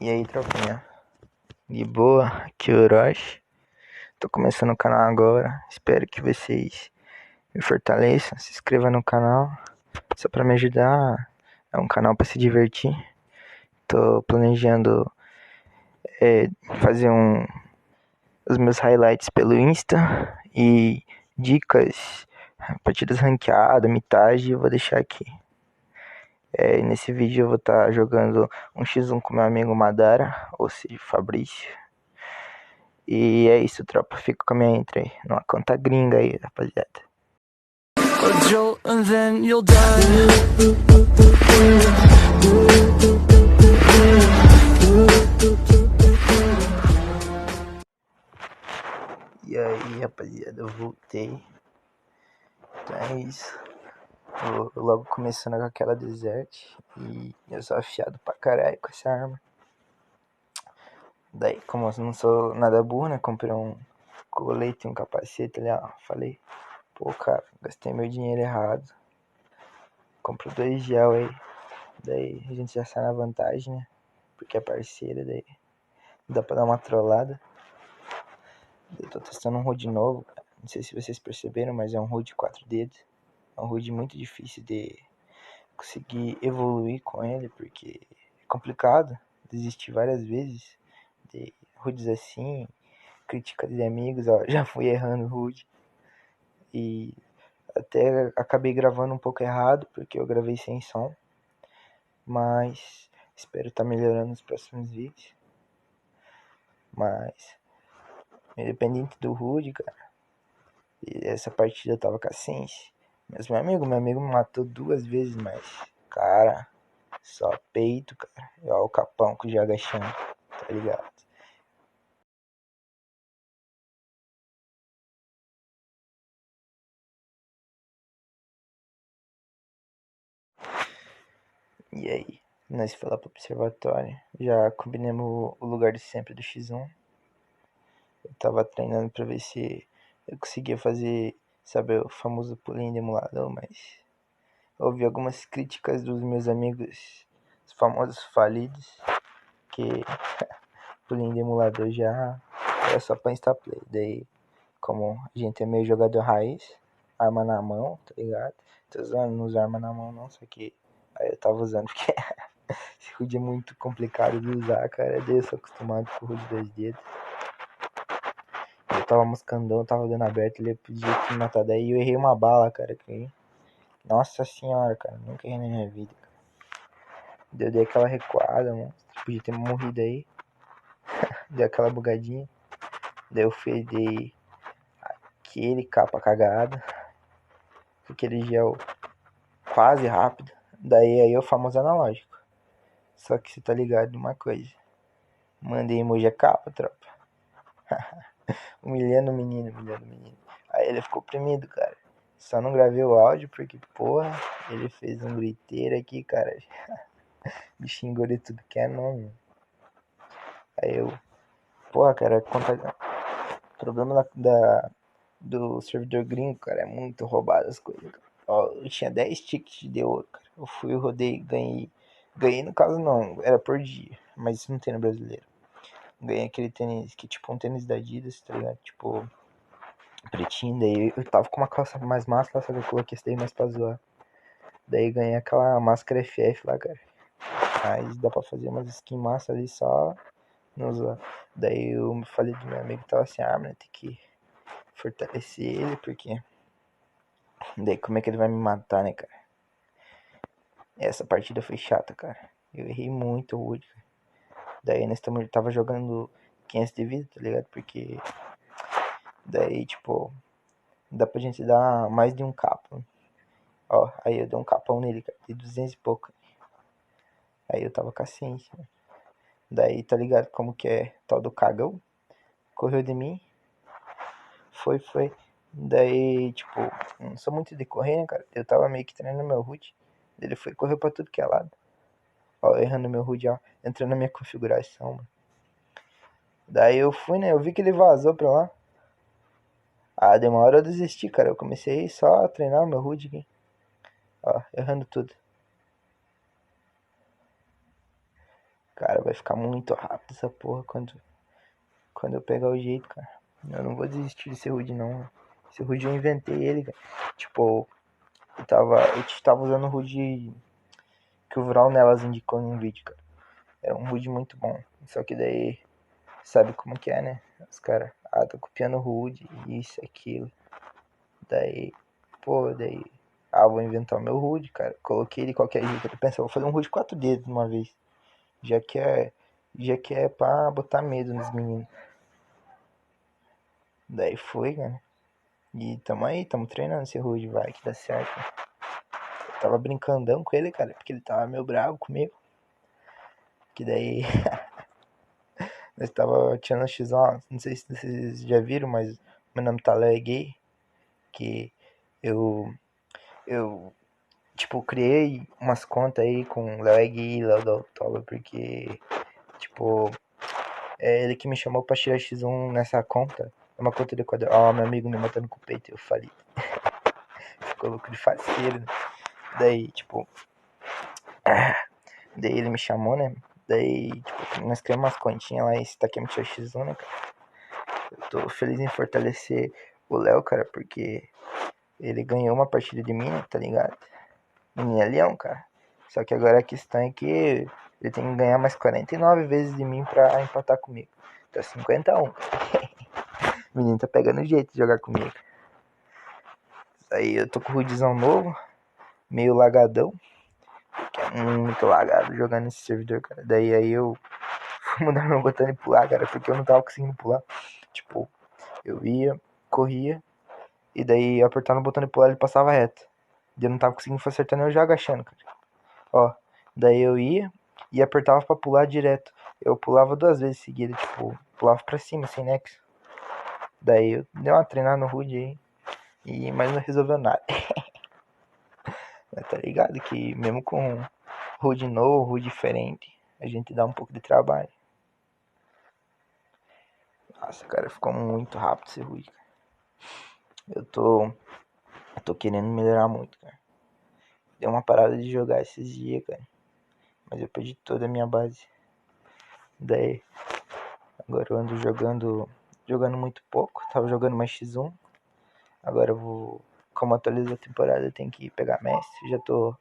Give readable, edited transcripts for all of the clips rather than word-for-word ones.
E aí, tropinha? De boa? Aqui é o Orochi. Tô começando o canal agora. Espero que vocês me fortaleçam. Se inscreva no canal. Só pra me ajudar. É um canal pra se divertir. Tô planejando fazer os meus highlights pelo Insta. E dicas, partidas ranqueadas, mitagem, eu vou deixar aqui. Nesse vídeo eu vou estar jogando um x1 com meu amigo Madara, ou seja, Fabrício. E é isso, tropa. Fico com a minha intro aí. Numa conta gringa aí, rapaziada. A jolt and then you'll die. E aí, rapaziada, eu voltei. Então é isso. Tô logo começando com aquela desert. E eu sou afiado pra caralho com essa arma. Daí, como eu não sou nada burro, né? Comprei um colete, um capacete ali, ó. Falei, pô, cara, gastei meu dinheiro errado. Compro 2 gel aí. Daí a gente já sai na vantagem, né? Porque é parceira, daí dá pra dar uma trollada. Eu tô testando um HUD novo, cara. Não sei se vocês perceberam, mas é um HUD 4 dedos. É um HUD muito difícil de conseguir evoluir com ele, porque é complicado. Desisti várias vezes de HUDs assim, crítica de amigos, ó, já fui errando o HUD. E até acabei gravando um pouco errado, porque eu gravei sem som. Mas espero estar melhorando nos próximos vídeos. Mas, independente do HUD, cara, e essa partida eu tava com a Sense. Mas meu amigo me matou 2 vezes, mas, cara, só peito, cara. E ó o capão que joga chão, tá ligado? E aí, nós foi lá pro observatório. Já combinamos o lugar de sempre do X1. Eu tava treinando pra ver se eu conseguia fazer, sabe, o famoso pulinho de emulador, mas ouvi algumas críticas dos meus amigos, os famosos falidos, que pulinho de emulador já era só pra instaplay. Daí, como a gente é meio jogador raiz, arma na mão, tá ligado? Tô usando, não uso arma na mão não, só que aí eu tava usando porque esse HUD é muito complicado de usar, cara. Daí eu sou acostumado com o HUD 2 dedos. Eu tava moscandão, tava dando aberto, ele podia me matar. Daí eu errei uma bala, cara. Que... Nossa senhora, cara, nunca errei na minha vida, cara. Eu dei aquela recuada, mano. Podia ter morrido aí. Deu aquela bugadinha. Daí eu dei aquele capa cagada. Aquele gel quase rápido. Daí aí é o famoso analógico. Só que você tá ligado numa coisa. Mandei emoji a capa, tropa. humilhando o menino, humilhando o menino. Aí ele ficou oprimido, cara. Só não gravei o áudio porque, porra, ele fez um griteiro aqui, cara. Me xingou de tudo que é nome. Aí eu, porra, cara, o problema do servidor gringo, cara, é muito roubado as coisas. Ó, eu tinha 10 tickets de ouro, cara. Eu fui, rodei, ganhei. Ganhei no caso não, era por dia, mas isso não tem no brasileiro. Ganhei aquele tênis que tipo um tênis da Adidas, tá ligado? Tipo, pretinho, daí eu tava com uma calça mais massa, só que eu coloquei esse daí mais pra zoar. Daí ganhei aquela máscara FF lá, cara. Mas dá pra fazer umas skins massa ali só nos zoar. Daí eu falei do meu amigo que tava assim, mano, tem que fortalecer ele, porque daí como é que ele vai me matar, né, cara? Essa partida foi chata, cara. Eu errei muito o Wood. Daí nós tava jogando 500 de vida, tá ligado? Porque daí, tipo, dá pra gente dar mais de um capa. Ó, aí eu dei um capão nele, cara, de 200 e pouco. Aí eu tava com a ciência. Daí, tá ligado como que é tal do cagão? Correu de mim. Foi. Daí, tipo, não sou muito de correr, né, cara? Eu tava meio que treinando meu HUD. Ele foi, correu pra tudo que é lado. Ó, errando meu HUD, ó. Entrando na minha configuração, mano. Daí eu fui, né? Eu vi que ele vazou pra lá. Ah, deu uma hora eu desisti, cara. Eu comecei só a treinar o meu HUD aqui. Ó, errando tudo. Cara, vai ficar muito rápido essa porra quando eu pegar o jeito, cara. Eu não vou desistir de ser rude, não. Esse rude eu inventei ele, cara. Tipo, eu tava usando o rude que o Vral Nelas indicou em um vídeo, cara. Era um rude muito bom. Só que daí, sabe como que é, né? Os caras, tô copiando o rude, isso, aquilo. Daí, daí, vou inventar o meu rude, cara. Coloquei ele de qualquer jeito. Eu pensei, vou fazer um rude 4 dedos de uma vez. Já que é, já que é pra botar medo nos meninos. Daí foi, cara. E tamo aí, tamo treinando esse rude, vai que dá certo. Eu tava brincandão com ele, cara, porque ele tava meio bravo comigo. Que daí nós tava tirando X1, não sei se vocês já viram, mas meu nome tá Léo é gay. Que eu tipo, criei umas contas aí com Léo é gay e Léo da Autoba, porque, tipo, é ele que me chamou pra tirar X1 nessa conta. É uma conta de quadro. Meu amigo me matando com o peito, eu falei. Ficou louco de faceiro, né? Daí, tipo, daí ele me chamou, né? Daí, tipo, nós criamos umas continhas lá em Takemi X1, né, cara? Eu tô feliz em fortalecer o Léo, cara, porque ele ganhou uma partida de mim, tá ligado? Menino é leão, cara. Só que agora a questão é que ele tem que ganhar mais 49 vezes de mim pra empatar comigo. Tá 51. O menino tá pegando jeito de jogar comigo. Aí eu tô com o Rudzão novo, meio lagadão. Que é muito lagado jogando nesse servidor, cara. Daí aí eu fui mudar meu botão de pular, cara, porque eu não tava conseguindo pular. Tipo, eu ia, corria, e daí apertando o botão de pular ele passava reto. E eu não tava conseguindo acertar nem eu já agachando, cara. Ó, daí eu ia e apertava pra pular direto. Eu pulava 2 vezes seguidas, tipo, pulava pra cima, sem nexo. Daí eu dei uma treinada no HUD aí, mas não resolveu nada. Mas tá ligado que mesmo com HUD novo, HUD diferente, a gente dá um pouco de trabalho. Nossa, cara, ficou muito rápido esse HUD, cara. Eu tô querendo melhorar muito, cara. Deu uma parada de jogar esses dias, cara. Mas eu perdi toda a minha base. Daí, agora eu ando jogando muito pouco. Tava jogando mais X1. Agora eu vou, como atualiza a temporada, eu tenho que pegar mestre. Já tô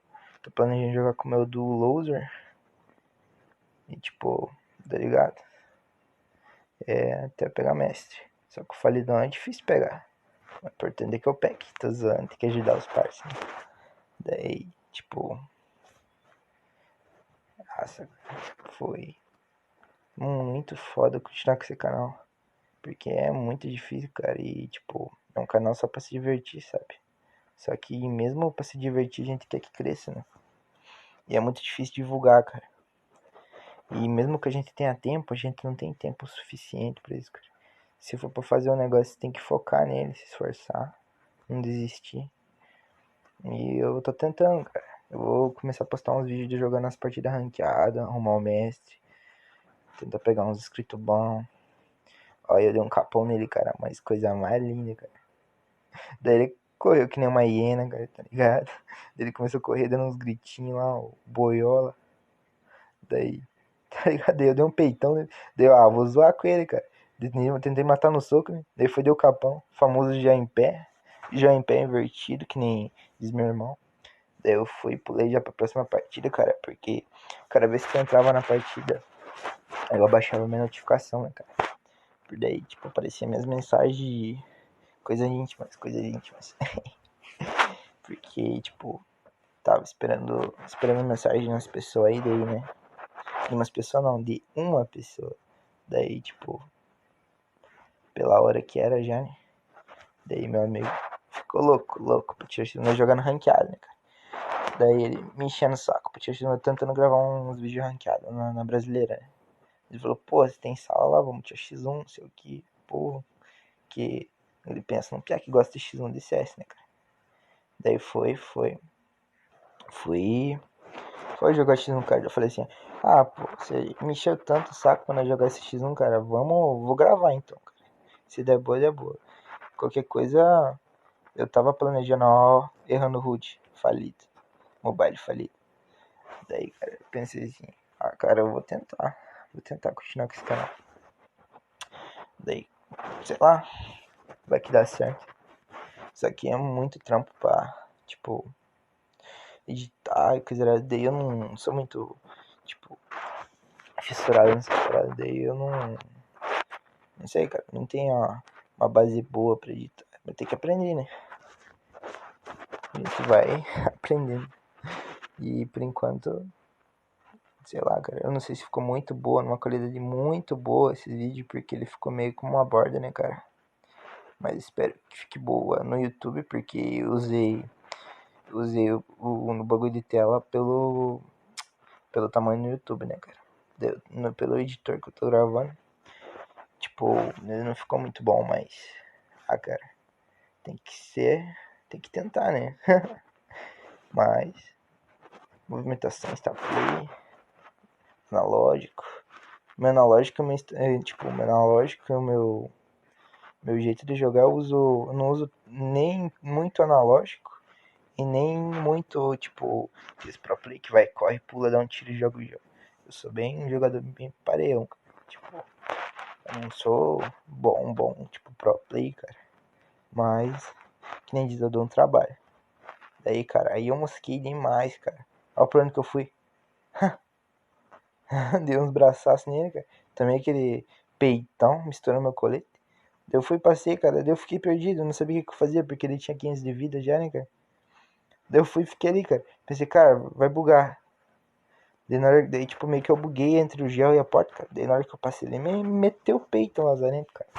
planejando jogar com o meu duo loser. E tipo, tá ligado? Até pegar mestre. Só que o falidão é difícil pegar. O importante é que eu pegue. Tô zoando, tem que ajudar os parceiros. Daí, tipo, nossa, foi muito foda continuar com esse canal. Porque é muito difícil, cara. E, tipo, é um canal só pra se divertir, sabe? Só que mesmo pra se divertir, a gente quer que cresça, né? E é muito difícil divulgar, cara. E mesmo que a gente tenha tempo, a gente não tem tempo suficiente pra isso, cara. Se for pra fazer um negócio, você tem que focar nele, se esforçar, não desistir. E eu tô tentando, cara. Eu vou começar a postar uns vídeos de jogando as partidas ranqueadas, arrumar o mestre, tentar pegar uns inscritos bons. Olha, eu dei um capão nele, cara, mas coisa mais linda, cara. Daí ele correu que nem uma hiena, cara, tá ligado? Daí ele começou a correr dando uns gritinhos lá, o boiola. Daí, tá ligado? Daí eu dei um peitão nele. Daí eu, vou zoar com ele, cara. Tentei matar no soco, né? Daí foi deu capão. Famoso já em pé. Já em pé invertido, que nem diz meu irmão. Daí eu fui e pulei já pra próxima partida, cara. Porque cada vez que eu entrava na partida, aí eu abaixava minha notificação, né, cara? Por daí, tipo, aparecia minhas mensagens de coisas íntimas. Porque, tipo, tava esperando mensagem das pessoas aí, daí, né? De umas pessoas não, de uma pessoa. Daí, tipo, pela hora que era já, né? Daí meu amigo ficou louco, pro tio Chino jogando ranqueado, né, cara? Daí ele me enchendo o saco, pro tio Chino tentando gravar uns vídeos ranqueados na brasileira, né? Ele falou, pô, você tem sala lá, vamos tio X1, não sei o que, pô. Que ele pensa num piá que gosta de X1 de CS, né, cara? Daí fui jogar X1, cara. Eu falei assim, pô, você me encheu tanto o saco quando eu jogar esse X1, cara, vou gravar então, cara. Se der boa, der boa. Qualquer coisa, eu tava planejando, errando o root, falido. Mobile falido. Daí, cara, eu pensei assim, Ah, cara, eu vou tentar. Vou tentar continuar com esse canal. Daí, sei lá, vai que dá certo. Isso aqui é muito trampo pra, tipo, editar e coisa. Daí eu não sou muito, tipo, fissurado nessa parada. Daí eu não sei, cara. Não tenho uma base boa pra editar. Vai ter que aprender, né? A gente vai aprendendo. E por enquanto, sei lá, cara. Eu não sei se ficou muito boa, numa qualidade muito boa esse vídeo, porque ele ficou meio como uma borda, né, cara? Mas espero que fique boa no YouTube, porque eu usei no bagulho de tela pelo tamanho do YouTube, né, cara? Pelo editor que eu tô gravando. Tipo, ele não ficou muito bom, mas. Ah, cara, tem que ser. Tem que tentar, né? Mas. Movimentação está play. Analógico. Meu analógico, tipo, meu analógico, meu jeito de jogar, eu não uso nem muito analógico e nem muito, tipo, esse pro play que vai, corre, pula, dá um tiro e joga o jogo. Eu sou bem um jogador bem pareão, cara. Tipo, eu não sou bom, tipo, pro play, cara. Mas, que nem diz, eu dou um trabalho. Daí, cara, aí eu mosquei demais, cara. Olha o plano que eu fui. Dei uns braçaços nele, cara. Também aquele peitão, misturando meu colete. Daí eu fui, passei, cara. Daí eu fiquei perdido, não sabia o que eu fazia, porque ele tinha 15 de vida já, né, cara. Daí eu fui e fiquei ali, cara. Pensei, cara, vai bugar. Daí, tipo, meio que eu buguei entre o gel e a porta, cara. Daí na hora que eu passei, ele me meteu o peito no lazarento, cara.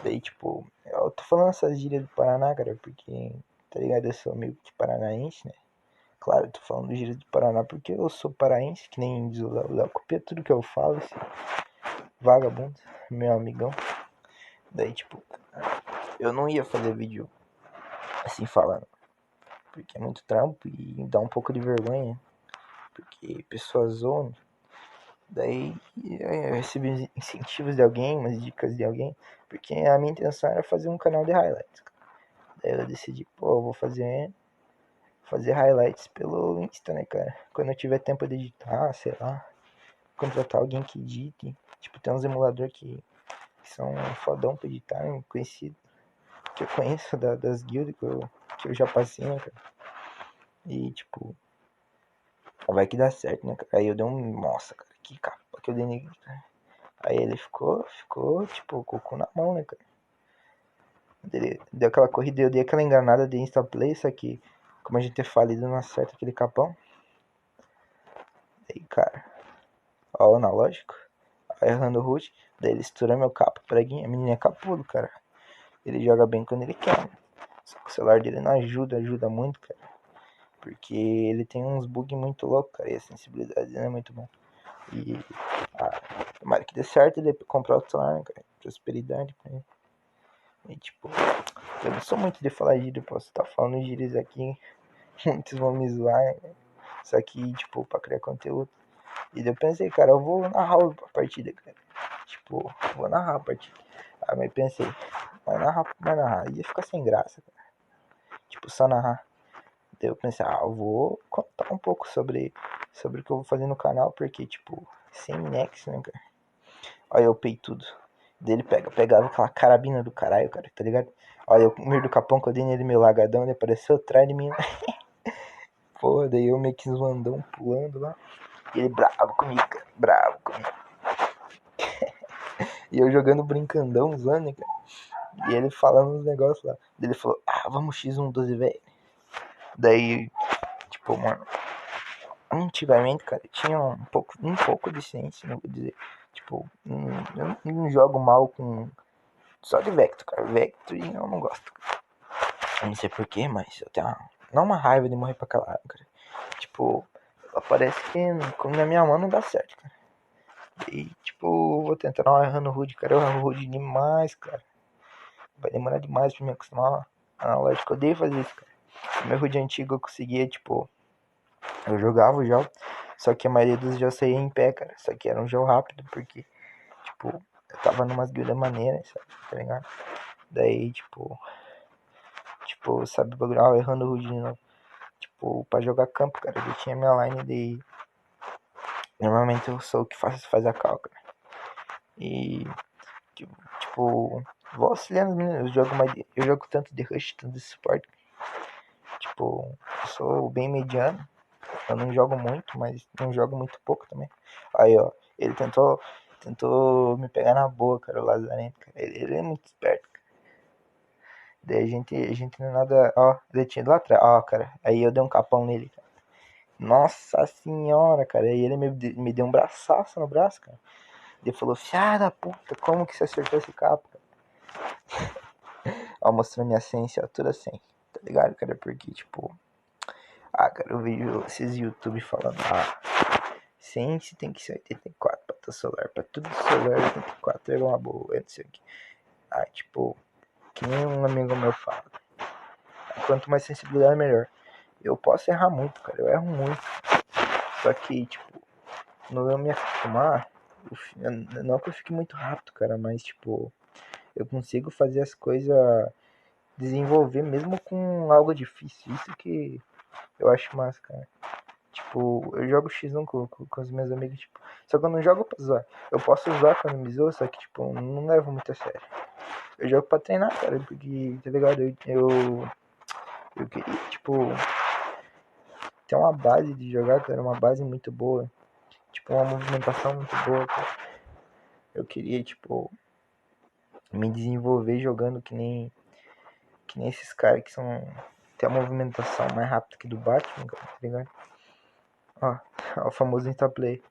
Daí, tipo, eu tô falando essas gírias do Paraná, cara, porque, tá ligado, eu sou meio que paranaense, né? Claro, eu tô falando gírias do Paraná porque eu sou paraense, que nem diz o Léo copia tudo que eu falo, esse vagabundo, meu amigão. Daí, tipo, eu não ia fazer vídeo assim falando, porque é muito trampo e dá um pouco de vergonha, porque pessoas zoam. Daí eu recebi incentivos de alguém, umas dicas de alguém, porque a minha intenção era fazer um canal de highlights. Daí eu decidi, pô, eu vou fazer highlights pelo Insta, né, cara? Quando eu tiver tempo de editar, sei lá, contratar alguém que edite. Tipo, tem uns emulador que são fodão pra editar, né, conhecido, que eu conheço das guildas que eu já passei, né, cara? E, tipo, vai que dá certo, né, cara? Aí eu dei um, nossa, cara, que capa que eu dei nele, cara. Aí ele ficou, tipo, com o cu na mão, né, cara? Ele deu aquela corrida, eu dei aquela enganada de instaplay, só que, como a gente é falido, não acerta aquele capão. Aí, cara, ó, o analógico, aí errando o root, daí ele estoura meu capa, preguinha, a menina é capudo, cara. Ele joga bem quando ele quer, né? Só que o celular dele não ajuda muito, cara. Porque ele tem uns bugs muito loucos, cara, e a sensibilidade dele é muito bom. E, tomara que dê certo ele comprar o celular, né, cara? Prosperidade pra ele. E, tipo, eu não sou muito de falar gíria, posso estar falando gírias aqui, muitos vão me zoar, né? Só que, tipo, pra criar conteúdo. E daí eu pensei, cara, eu vou narrar a partida, cara. Tipo, vou narrar a partida. Aí mas pensei, vai narrar. Ia ficar sem graça, cara. Tipo, só narrar. Daí eu pensei, eu vou contar um pouco sobre o que eu vou fazer no canal, porque, tipo, sem nexo, né, cara? Olha eu pei tudo. Daí ele pegava aquela carabina do caralho, cara, tá ligado? Olha o meio do capão que eu dei nele, meu lagadão, ele apareceu atrás de mim. Porra, daí eu meio que zoandão pulando lá. E ele bravo comigo, cara, bravo comigo. E eu jogando brincandão, zoando, né, cara? E ele falando uns negócios lá. Daí ele falou, vamos X1 12, velho. Daí, tipo, mano, antigamente, cara, tinha um pouco de ciência, não vou dizer. Tipo, eu não jogo mal com. Só de Vector, cara. Vector eu não gosto. Eu não sei porquê, mas eu tenho não uma raiva de morrer pra aquela arma, cara. Tipo, parece que na minha mão não dá certo, cara. E, tipo, vou tentar não errando o HUD, cara. Eu erro o HUD demais, cara. Vai demorar demais pra me acostumar. Lógico, eu odeio fazer isso, cara. No meu HUD antigo eu conseguia, tipo, eu jogava o jogo, só que a maioria dos jogos saía em pé, cara. Só que era um jogo rápido, porque, tipo, eu tava numas guildas maneiras, sabe? Tá ligado? Daí, sabe, o bagulho, errando o HUD de novo. Tipo, pra jogar campo, cara, eu tinha minha line Normalmente eu sou o que faz a cal, cara. E, tipo, vou auxiliando os meninos. Eu jogo tanto de rush, tanto de suporte. Tipo, eu sou bem mediano. Eu não jogo muito, mas não jogo muito pouco também. Aí, ó, ele tentou me pegar na boa, cara, o Lazarento, cara. Ele é muito esperto, cara. Daí a gente não é nada. Ó, ele tinha lá atrás. Ó, cara. Aí eu dei um capão nele, cara. Nossa senhora, cara. Aí ele me deu um braçaço no braço, cara. Ele falou, fiada da puta, como que você acertou esse capo, cara? Ó, mostrando minha ciência, ó, tudo assim. Tá ligado, cara? Porque, tipo. Ah, cara, eu vejo esses YouTube falando, ciência tem que ser 84 pra ter celular. Pra tudo celular 84 é uma boa, é não sei o que. Ah, tipo, que nem um amigo meu fala. Quanto mais sensibilidade, melhor. Eu posso errar muito, cara. Eu erro muito. Só que, tipo, não eu me acostumar, não que eu fique muito rápido, cara, mas, tipo, eu consigo fazer as coisas desenvolver mesmo com algo difícil. Isso que eu acho massa, cara. Tipo, eu jogo X1 com os meus amigos, tipo, só que eu não jogo pra zoar. Eu posso usar quando me zoa, só que, tipo, não levo muito a sério. Eu jogo pra treinar, cara, porque, tá ligado? Eu queria, tipo, ter uma base de jogar, cara, uma base muito boa. Tipo, uma movimentação muito boa, cara. Eu queria, tipo, me desenvolver jogando que nem esses caras que são. Tem a movimentação mais rápida que do Batman, cara, tá ligado? Ó, ó o famoso instaplay.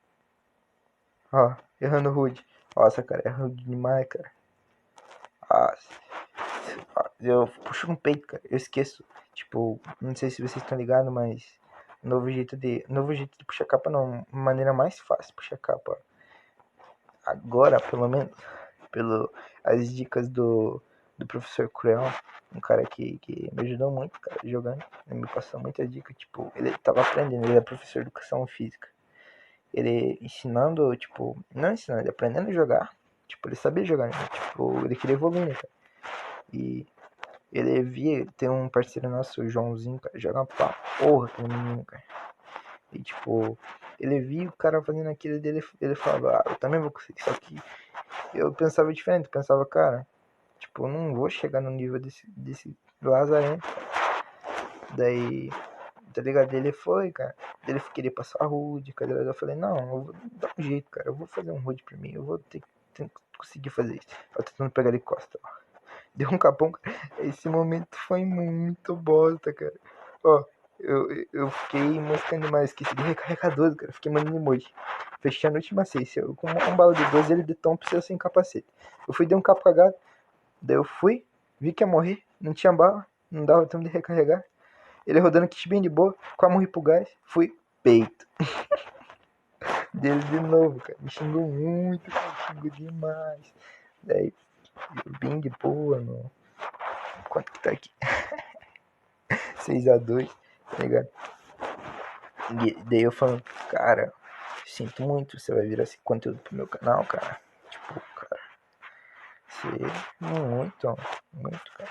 Ó, errando o HUD. Nossa, cara, erra demais, cara. Ah, eu puxo um peito, cara. Eu esqueço. Tipo, não sei se vocês estão ligados, mas novo jeito de puxar capa não, maneira mais fácil de puxar capa. Agora, pelo menos, pelo as dicas do professor Cruel, um cara que me ajudou muito, cara, jogando. Ele me passou muita dica, tipo, ele tava aprendendo, ele é professor de educação física. Ele ensinando, tipo, não ensinando, ele aprendendo a jogar. Tipo, ele sabia jogar, né? Tipo, ele queria evoluir, né, cara? E ele via, tem um parceiro nosso, o Joãozinho, cara, joga pra porra aquele menino, cara. E tipo, ele via o cara fazendo aquilo dele, ele falava, eu também vou conseguir. Só que eu pensava diferente, eu pensava, cara, tipo, eu não vou chegar no nível desse Lazarento. Daí, tá ligado? Ele foi, cara. Ele queria passar rude, cara. Eu falei, não, eu vou dar um jeito, cara. Eu vou fazer um rude pra mim. Eu vou ter que conseguir fazer isso. Eu tentando pegar ele de costa, ó. Deu um capão. Esse momento foi muito bosta, cara. Ó, eu fiquei moscando demais. Esqueci de recarregar 12, cara. Fiquei mandando emoji. Fechei a noite maciça. Eu, com uma bala de 12, ele de tom precisa sem capacete. Eu fui, dei um capo cagado. Daí eu fui, vi que ia morrer. Não tinha bala. Não dava tempo de recarregar. Ele rodando kit bem de boa. Quase morri pro gás. Fui, peito. Dele de novo, cara. Me xingou muito, cara. Me xingou demais. Daí, eu bem de boa, no. Quanto que tá aqui? 6x2, tá ligado? E daí eu falando, cara, sinto muito, você vai virar esse conteúdo pro meu canal, cara. Tipo, cara, você muito, muito, cara.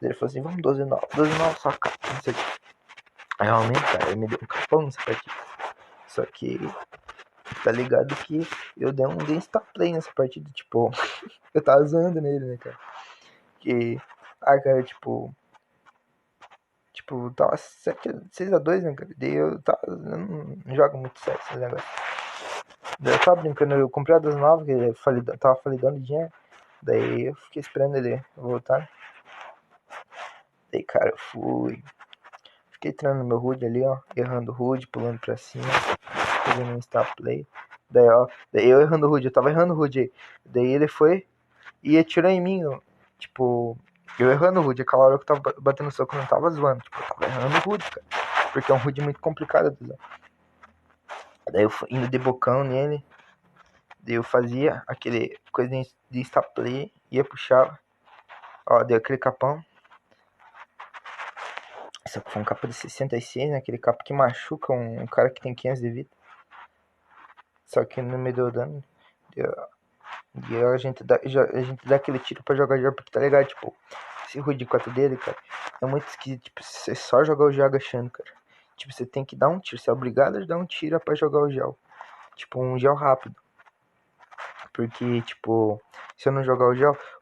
Daí ele falou assim, vamos 12-9 só, cara, não sei o que. Aí realmente, cara, ele me deu um capão nessa partida. Só que, tá ligado que eu dei um insta-play nessa partida, tipo, eu tava zoando nele, né, cara. Que, cara, tipo, tava 6x2, né, cara? Daí eu não jogo muito sério esses negócios. Daí eu tava brincando, eu comprei a das novas, que ele tava falidando de dinheiro. Daí eu fiquei esperando ele voltar. Daí, cara, eu fui. Fiquei treinando meu HUD ali, ó. Errando o HUD, pulando pra cima. Fazendo um star play. Daí, ó. Daí eu errando o HUD, eu tava errando o HUD aí. Daí ele foi e atirou em mim, ó. Tipo, eu errando o HUD. Aquela hora que eu tava batendo soco, eu não tava zoando. Tipo, eu tava errando o HUD, cara. Porque é um HUD muito complicado de usar. Daí eu fui indo de bocão nele. Daí eu fazia aquele coisa de star play. Ia puxar. Ó, deu aquele capão. Só que foi um capa de 66, né? Aquele capa que machuca um cara que tem 500 de vida. Só que não me deu dano. E a gente dá aquele tiro pra jogar já, porque tá ligado? Tipo, esse ruim de 4 dele, cara, é muito esquisito. Tipo, você só jogar o gel agachando, cara. Tipo, você tem que dar um tiro. Você é obrigado a dar um tiro pra jogar o gel. tipo, um gel rápido. Porque, tipo, se eu não jogar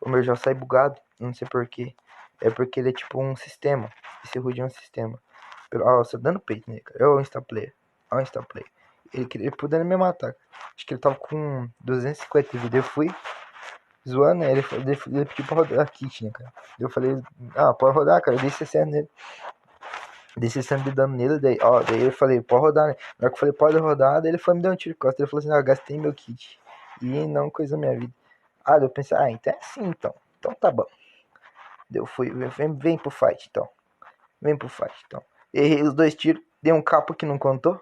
o meu gel sai bugado. Não sei porquê. É porque ele é tipo um sistema. Esse HUD é um sistema. Ó, você dando peito nele, cara. Ó, o Insta Player. Ó, o Insta Player. Ele poderia me matar. Acho que ele tava com 250 de vida. Eu fui zoando, né? Ele pediu pra rodar a kit, né, cara? Eu falei, pode rodar, cara. Eu dei 60 nele. Dei 60 de dano nele, daí eu falei, pode rodar, né? Na hora que eu falei, pode rodar, daí ele foi me dar um tiro de costa. Ele falou assim, gastei meu kit. E não coisa da minha vida. Daí eu pensei, então é assim, então. Então tá bom. Daí eu fui, vem pro fight, então. Vem pro fight, então. Errei os 2 tiros, dei um capa que não contou.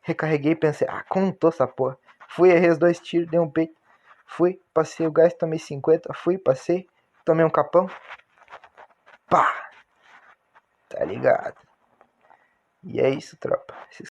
Recarreguei e pensei, contou essa porra. Fui, errei os 2 tiros, dei um peito. Fui, passei o gás, tomei 50. Fui, passei, tomei um capão. Pá! Tá ligado? E é isso, tropa.